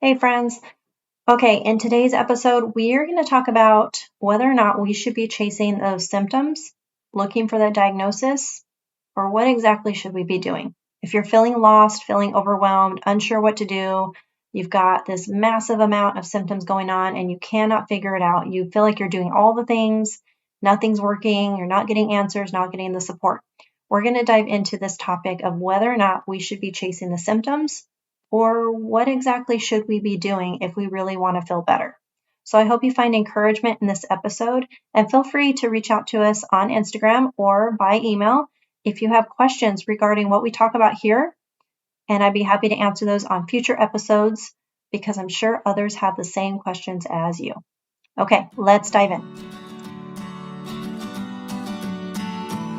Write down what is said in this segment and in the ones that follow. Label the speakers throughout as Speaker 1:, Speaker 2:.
Speaker 1: Hey friends. Okay, in today's episode, we are going to talk about whether or not we should be chasing those symptoms, looking for that diagnosis, or what exactly should we be doing. If you're feeling lost, feeling overwhelmed, unsure what to do, you've got this massive amount of symptoms going on and you cannot figure it out. You feel like you're doing all the things, nothing's working, you're not getting answers, not getting the support. We're going to dive into this topic of whether or not we should be chasing the symptoms or what exactly should we be doing if we really want to feel better. So I hope you find encouragement in this episode and feel free to reach out to us on Instagram or by email if you have questions regarding what we talk about here. And I'd be happy to answer those on future episodes because I'm sure others have the same questions as you. Okay, let's dive in.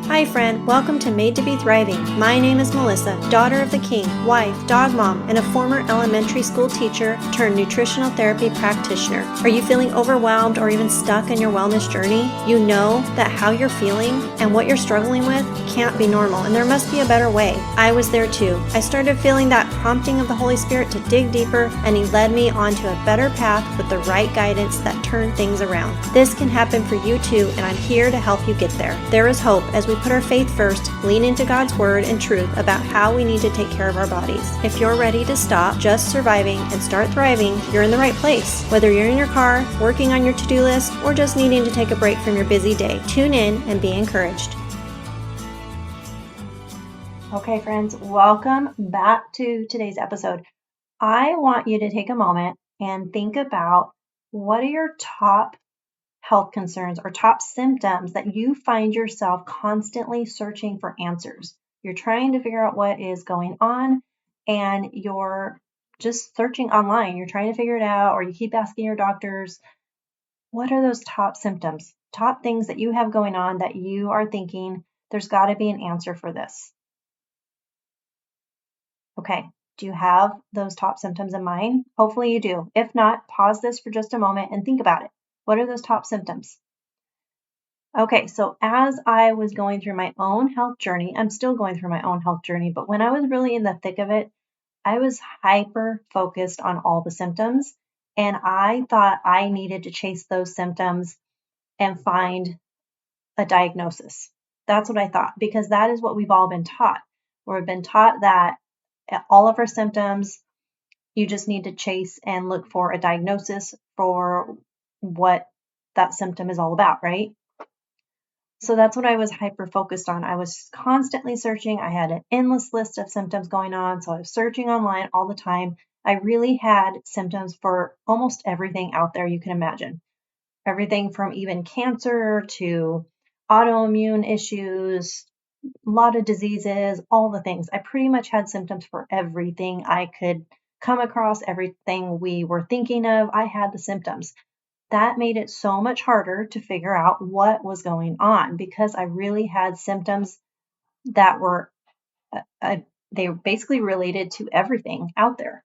Speaker 1: Hi friend, welcome to Made to Be Thriving. My name is Melissa, daughter of the king, wife, dog mom, and a former elementary school teacher turned nutritional therapy practitioner. Are you feeling overwhelmed or even stuck in your wellness journey? You know that how you're feeling and what you're struggling with can't be normal and there must be a better way. I was there too. I started feeling that prompting of the Holy Spirit to dig deeper and He led me onto a better path with the right guidance that turned things around. This can happen for you too, and I'm here to help you get there. There is hope as we put our faith first, lean into God's word and truth about how we need to take care of our bodies. If you're ready to stop just surviving and start thriving, you're in the right place. Whether you're in your car, working on your to-do list, or just needing to take a break from your busy day, tune in and be encouraged. Okay, friends, welcome back to today's episode. I want you to take a moment and think about what are your top health concerns or top symptoms that you find yourself constantly searching for answers. You're trying to figure out what is going on and you're just searching online. You're trying to figure it out, or you keep asking your doctors, what are those top symptoms, top things that you have going on that you are thinking there's got to be an answer for this? Okay. Do you have those top symptoms in mind? Hopefully you do. If not, pause this for just a moment and think about it. What are those top symptoms? Okay, so as I was going through my own health journey, I'm still going through my own health journey, but when I was really in the thick of it, I was hyper focused on all the symptoms, and I thought I needed to chase those symptoms and find a diagnosis. That's what I thought, because that is what we've all been taught. We've been taught that all of our symptoms, you just need to chase and look for a diagnosis for what that symptom is all about, right? So that's what I was hyper focused on. I was constantly searching. I had an endless list of symptoms going on. So I was searching online all the time. I really had symptoms for almost everything out there you can imagine. Everything from even cancer to autoimmune issues, a lot of diseases, all the things. I pretty much had symptoms for everything I could come across, everything we were thinking of. I had the symptoms. That made it so much harder to figure out what was going on because I really had symptoms that were they basically related to everything out there.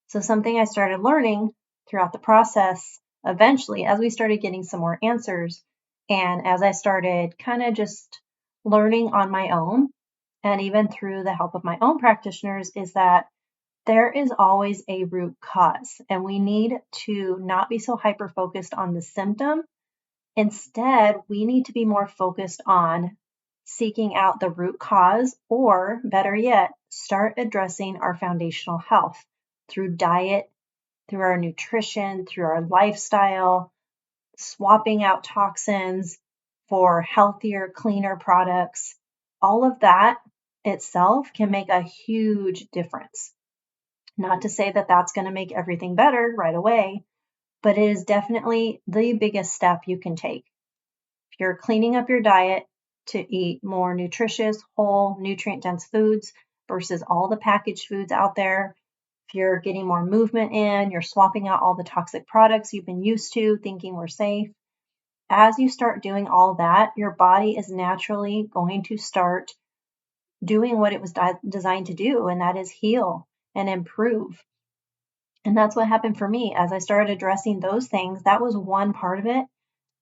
Speaker 1: So something I started learning throughout the process eventually as we started getting some more answers and as I started kind of just learning on my own and even through the help of my own practitioners is that there is always a root cause, and we need to not be so hyper focused on the symptom. Instead, we need to be more focused on seeking out the root cause, or better yet, start addressing our foundational health through diet, through our nutrition, through our lifestyle, swapping out toxins for healthier, cleaner products. All of that itself can make a huge difference. Not to say that that's going to make everything better right away, but it is definitely the biggest step you can take. If you're cleaning up your diet to eat more nutritious, whole, nutrient-dense foods versus all the packaged foods out there, if you're getting more movement in, you're swapping out all the toxic products you've been used to thinking were safe. As you start doing all that, your body is naturally going to start doing what it was designed to do, and that is heal and improve. And that's what happened for me. As I started addressing those things, that was one part of it.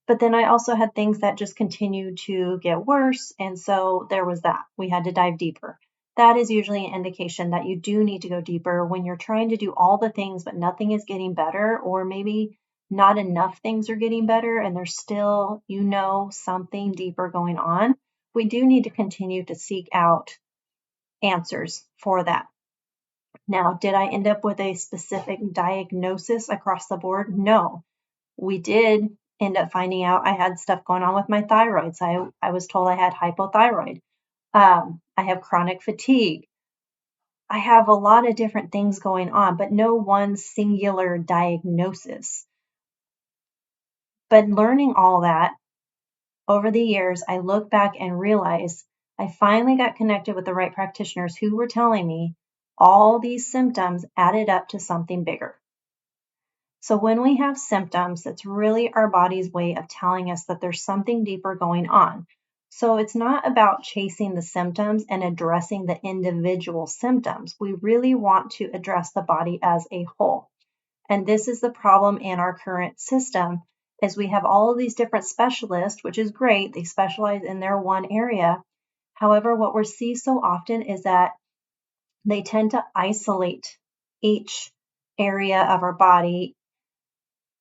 Speaker 1: But then I also had things that just continued to get worse. And so there was that. We had to dive deeper. that is usually an indication that you do need to go deeper when you're trying to do all the things, but nothing is getting better, or maybe not enough things are getting better and there's still, something deeper going on. We do need to continue to seek out answers for that. Now, did I end up with a specific diagnosis across the board? No. We did end up finding out I had stuff going on with my thyroid. So I was told I had hypothyroid. I have chronic fatigue. I have a lot of different things going on, but no one singular diagnosis. But learning all that over the years, I look back and realize I finally got connected with the right practitioners who were telling me all these symptoms added up to something bigger. So when we have symptoms, that's really our body's way of telling us that there's something deeper going on. So it's not about chasing the symptoms and addressing the individual symptoms. We really want to address the body as a whole. And this is the problem in our current system, is we have all of these different specialists, which is great. They specialize in their one area. However, what we see so often is that they tend to isolate each area of our body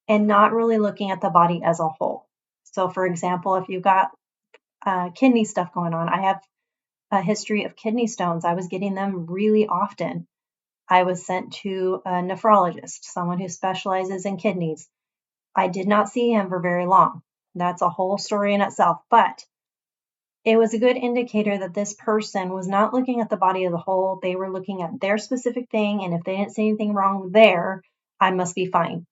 Speaker 1: and not really looking at the body as a whole. So for example, if you've got kidney stuff going on, I have a history of kidney stones. I was getting them really often. I was sent to a nephrologist, someone who specializes in kidneys. I did not see him for very long. That's a whole story in itself, but it was a good indicator that this person was not looking at the body as a whole. They were looking at their specific thing, and if they didn't see anything wrong there, I must be fine.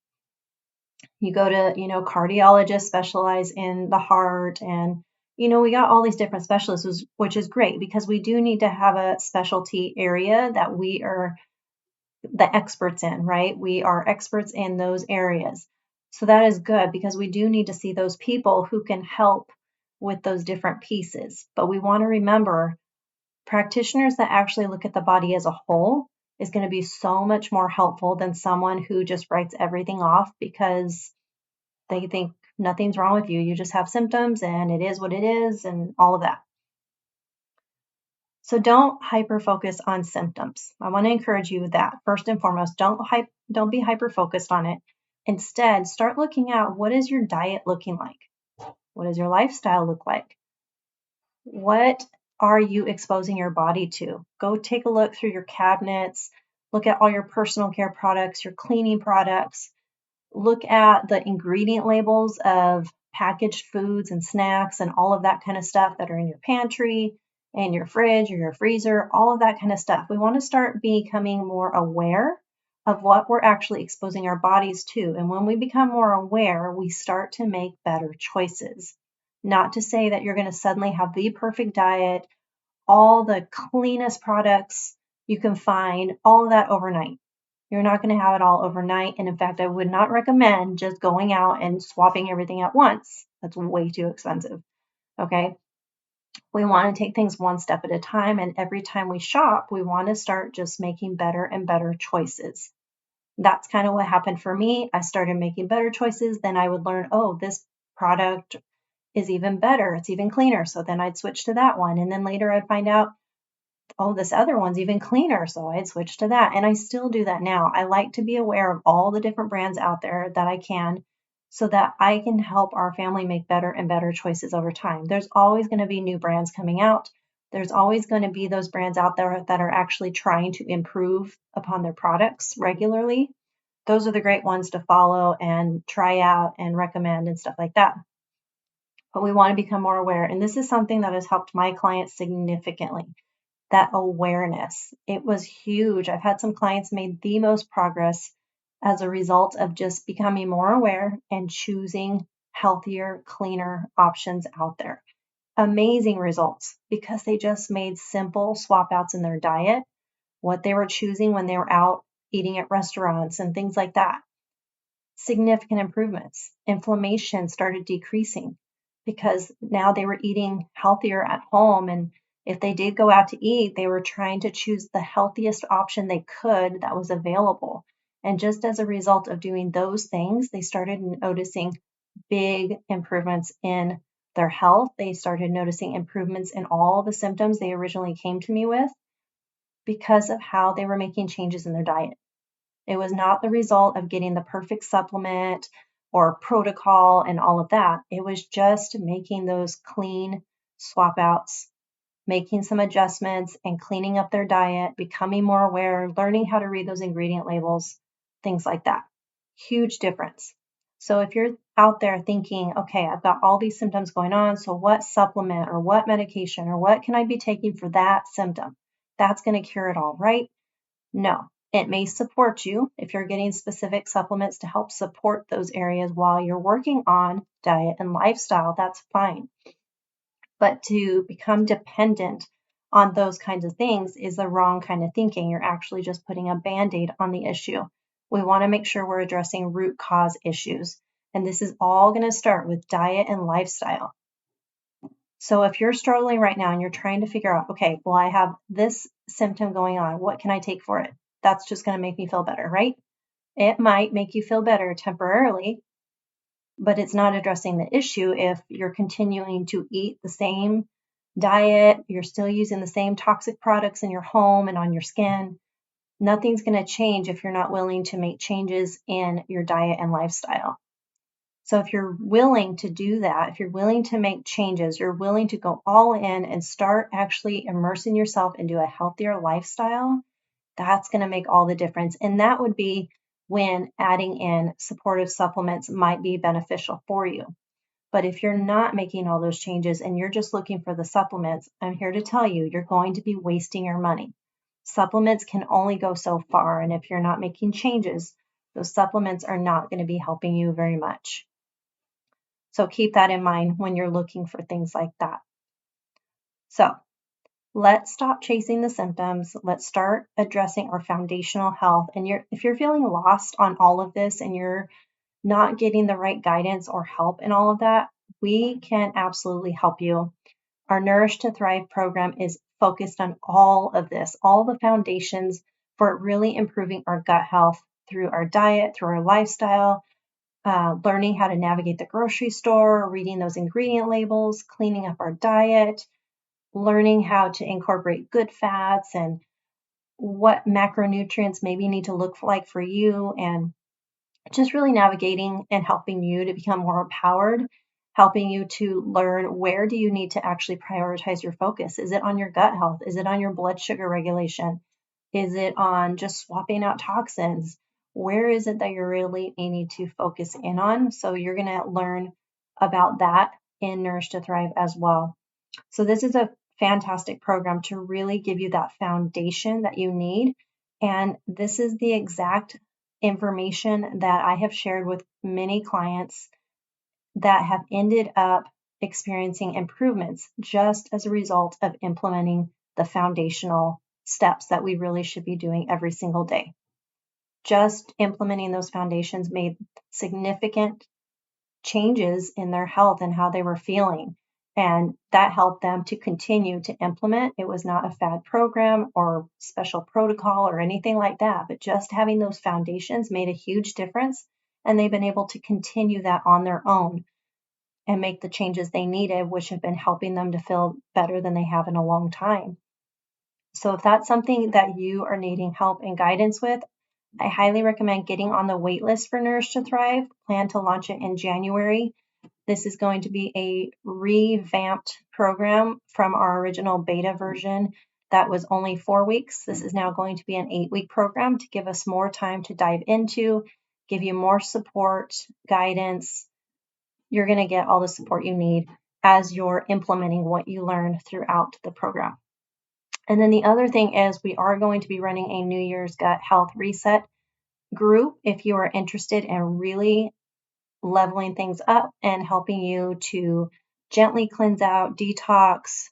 Speaker 1: You go to, cardiologists specialize in the heart, and, we got all these different specialists, which is great because we do need to have a specialty area that we are the experts in, right? We are experts in those areas. So that is good because we do need to see those people who can help with those different pieces. But we want to remember practitioners that actually look at the body as a whole is going to be so much more helpful than someone who just writes everything off because they think nothing's wrong with you. You just have symptoms and it is what it is and all of that. So don't hyper focus on symptoms. I want to encourage you with that. First and foremost, don't be hyper focused on it. Instead, start looking at what is your diet looking like? What does your lifestyle look like? What are you exposing your body to? Go take a look through your cabinets, look at all your personal care products, your cleaning products, look at the ingredient labels of packaged foods and snacks and all of that kind of stuff that are in your pantry and your fridge or your freezer, all of that kind of stuff. We want to start becoming more aware of what we're actually exposing our bodies to. And when we become more aware, we start to make better choices. Not to say that you're going to suddenly have the perfect diet, all the cleanest products you can find, all of that overnight. You're not going to have it all overnight. And in fact, I would not recommend just going out and swapping everything at once. That's way too expensive. Okay. We want to take things one step at a time. And every time we shop, we want to start just making better and better choices. That's kind of what happened for me. I started making better choices. Then I would learn, oh, this product is even better. It's even cleaner. So then I'd switch to that one. And then later I'd find out, oh, this other one's even cleaner. So I'd switch to that. And I still do that now. I like to be aware of all the different brands out there that I can so that I can help our family make better and better choices over time. There's always going to be new brands coming out. There's always going to be those brands out there that are actually trying to improve upon their products regularly. Those are the great ones to follow and try out and recommend and stuff like that. But we want to become more aware. And this is something that has helped my clients significantly. That awareness. It was huge. I've had some clients made the most progress as a result of just becoming more aware and choosing healthier, cleaner options out there. Amazing results because they just made simple swap outs in their diet, what they were choosing when they were out eating at restaurants and things like that. Significant improvements. Inflammation started decreasing because now they were eating healthier at home, and if they did go out to eat, they were trying to choose the healthiest option they could that was available. And just as a result of doing those things, they started noticing big improvements in their health. They started noticing improvements in all the symptoms they originally came to me with. because of how they were making changes in their diet. It was not the result of getting the perfect supplement or protocol and all of that. It was just making those clean swap outs, making some adjustments and cleaning up their diet, becoming more aware, learning how to read those ingredient labels, things like that. Huge difference. So if you're out there thinking, okay, I've got all these symptoms going on, so what supplement or what medication or what can I be taking for that symptom? That's going to cure it all, right? No, it may support you if you're getting specific supplements to help support those areas while you're working on diet and lifestyle. That's fine. But to become dependent on those kinds of things is the wrong kind of thinking. You're actually just putting a band-aid on the issue. We want to make sure we're addressing root cause issues. And this is all going to start with diet and lifestyle. So if you're struggling right now and you're trying to figure out, okay, well, I have this symptom going on, what can I take for it? That's just going to make me feel better, right? It might make you feel better temporarily, but it's not addressing the issue if you're continuing to eat the same diet, you're still using the same toxic products in your home and on your skin. Nothing's going to change if you're not willing to make changes in your diet and lifestyle. So if you're willing to do that, if you're willing to make changes, you're willing to go all in and start actually immersing yourself into a healthier lifestyle, that's going to make all the difference. And that would be when adding in supportive supplements might be beneficial for you. But if you're not making all those changes and you're just looking for the supplements, I'm here to tell you, you're going to be wasting your money. Supplements can only go so far. And if you're not making changes, those supplements are not going to be helping you very much. So keep that in mind when you're looking for things like that. So let's stop chasing the symptoms. Let's start addressing our foundational health. And if you're feeling lost on all of this and you're not getting the right guidance or help in all of that, we can absolutely help you. Our Nourish to Thrive program is focused on all of this, all the foundations for really improving our gut health through our diet, through our lifestyle, learning how to navigate the grocery store, reading those ingredient labels, cleaning up our diet, learning how to incorporate good fats and what macronutrients maybe need to look like for you, and just really navigating and helping you to become more empowered, helping you to learn where do you need to actually prioritize your focus. Is it on your gut health? Is it on your blood sugar regulation? Is it on just swapping out toxins? Where is it that you're really needing to focus in on? So you're going to learn about that in Nourish to Thrive as well. So this is a fantastic program to really give you that foundation that you need. And this is the exact information that I have shared with many clients that have ended up experiencing improvements just as a result of implementing the foundational steps that we really should be doing every single day. Just implementing those foundations made significant changes in their health and how they were feeling. And that helped them to continue to implement. It was not a fad program or special protocol or anything like that, but just having those foundations made a huge difference. And they've been able to continue that on their own and make the changes they needed, which have been helping them to feel better than they have in a long time. So if that's something that you are needing help and guidance with, I highly recommend getting on the waitlist for Nourish to Thrive. Plan to launch it in January. This is going to be a revamped program from our original beta version that was only 4 weeks. This is now going to be an 8-week program to give us more time to dive into, give you more support, guidance. You're going to get all the support you need as you're implementing what you learned throughout the program. And then the other thing is we are going to be running a New Year's Gut Health Reset group if you are interested in really leveling things up and helping you to gently cleanse out, detox,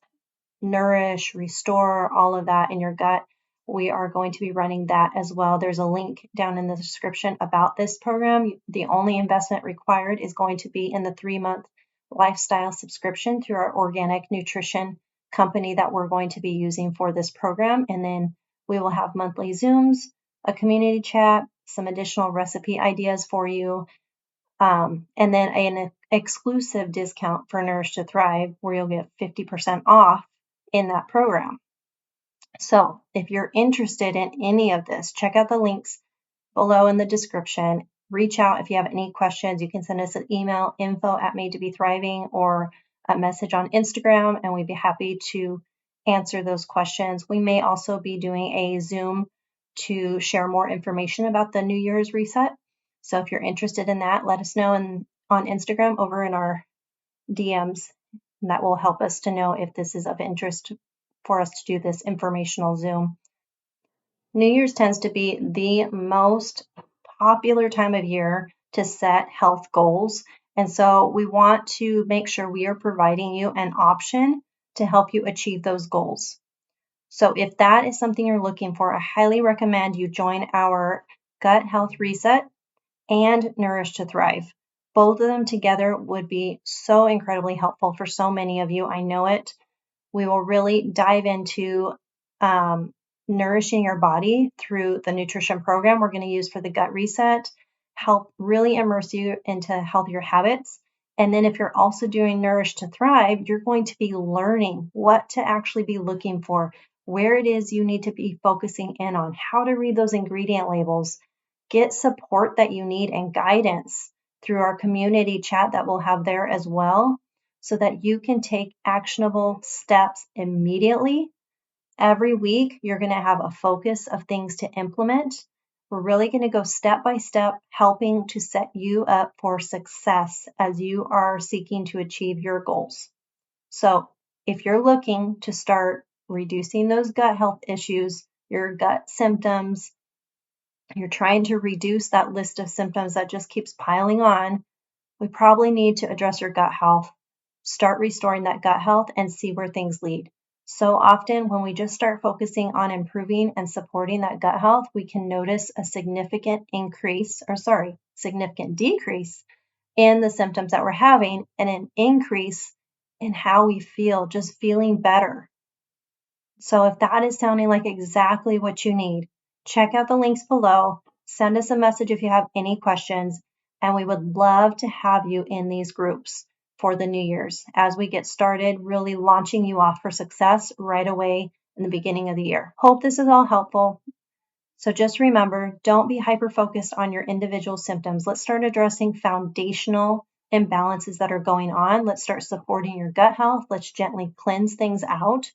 Speaker 1: nourish, restore all of that in your gut. We are going to be running that as well. There's a link down in the description about this program. The only investment required is going to be in the 3-month lifestyle subscription through our organic nutrition company that we're going to be using for this program. And then we will have monthly Zooms, a community chat, some additional recipe ideas for you, and then an exclusive discount for Nourish to Thrive where you'll get 50% off in that program. So if you're interested in any of this, check out the links below in the description. Reach out if you have any questions. You can send us an email, info@madetobethriving, or a message on Instagram, and we'd be happy to answer those questions. We may also be doing a Zoom to share more information about the New Year's reset. So if you're interested in that, let us know on Instagram over in our DMs. And that will help us to know if this is of interest for us to do this informational Zoom. New Year's tends to be the most popular time of year to set health goals. And so we want to make sure we are providing you an option to help you achieve those goals. So if that is something you're looking for, I highly recommend you join our Gut Health Reset and Nourish to Thrive. Both of them together would be so incredibly helpful for so many of you. I know it. We will really dive into nourishing your body through the nutrition program we're going to use for the gut reset, help really immerse you into healthier habits. And then if you're also doing Nourish to Thrive, you're going to be learning what to actually be looking for, where it is you need to be focusing in on, how to read those ingredient labels, get support that you need and guidance through our community chat that we'll have there as well, so that you can take actionable steps immediately. Every week, you're going to have a focus of things to implement. We're really going to go step by step, helping to set you up for success as you are seeking to achieve your goals. So if you're looking to start reducing those gut health issues, your gut symptoms, you're trying to reduce that list of symptoms that just keeps piling on, we probably need to address your gut health, start restoring that gut health, and see where things lead. So often when we just start focusing on improving and supporting that gut health, we can notice a significant decrease in the symptoms that we're having, and an increase in how we feel, just feeling better. So if that is sounding like exactly what you need, check out the links below. Send us a message if you have any questions, and we would love to have you in these groups for the New Year's as we get started really launching you off for success right away in the beginning of the year. Hope this is all helpful. So just remember, don't be hyper-focused on your individual symptoms. Let's start addressing foundational imbalances that are going on. Let's start supporting your gut health. Let's gently cleanse things out.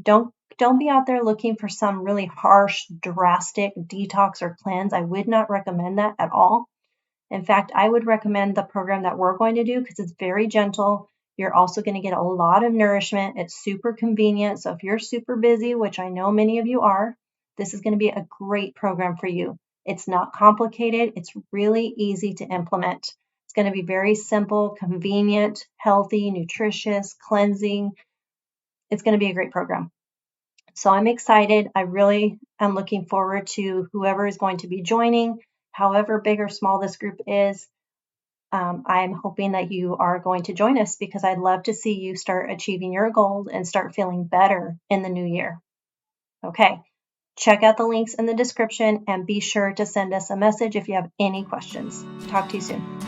Speaker 1: Don't be out there looking for some really harsh, drastic detox or cleanse. I would not recommend that at all. In fact, I would recommend the program that we're going to do because it's very gentle. You're also going to get a lot of nourishment. It's super convenient. So if you're super busy, which I know many of you are, this is going to be a great program for you. It's not complicated. It's really easy to implement. It's going to be very simple, convenient, healthy, nutritious, cleansing. It's going to be a great program. So I'm excited. I really am looking forward to whoever is going to be joining, however big or small this group is. I'm hoping that you are going to join us because I'd love to see you start achieving your goals and start feeling better in the new year. Okay, check out the links in the description and be sure to send us a message if you have any questions. Talk to you soon.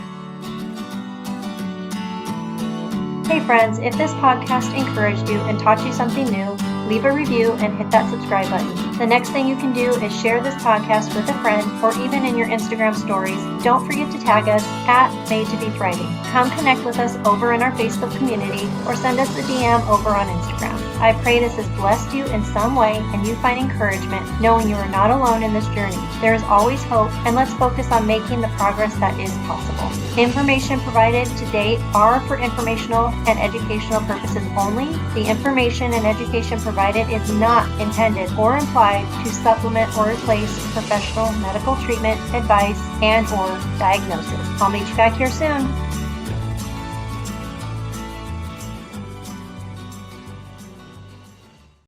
Speaker 1: Hey friends, if this podcast encouraged you and taught you something new, leave a review and hit that subscribe button. The next thing you can do is share this podcast with a friend or even in your Instagram stories. Don't forget to tag us at Made to Be Thriving. Come connect with us over in our Facebook community or send us a DM over on Instagram. I pray this has blessed you in some way and you find encouragement knowing you are not alone in this journey. There is always hope, and let's focus on making the progress that is possible. Information provided to date are for informational and educational purposes only. The information and education provided is not intended or implied to supplement or replace professional medical treatment, advice, and/or diagnosis. I'll meet you back here soon.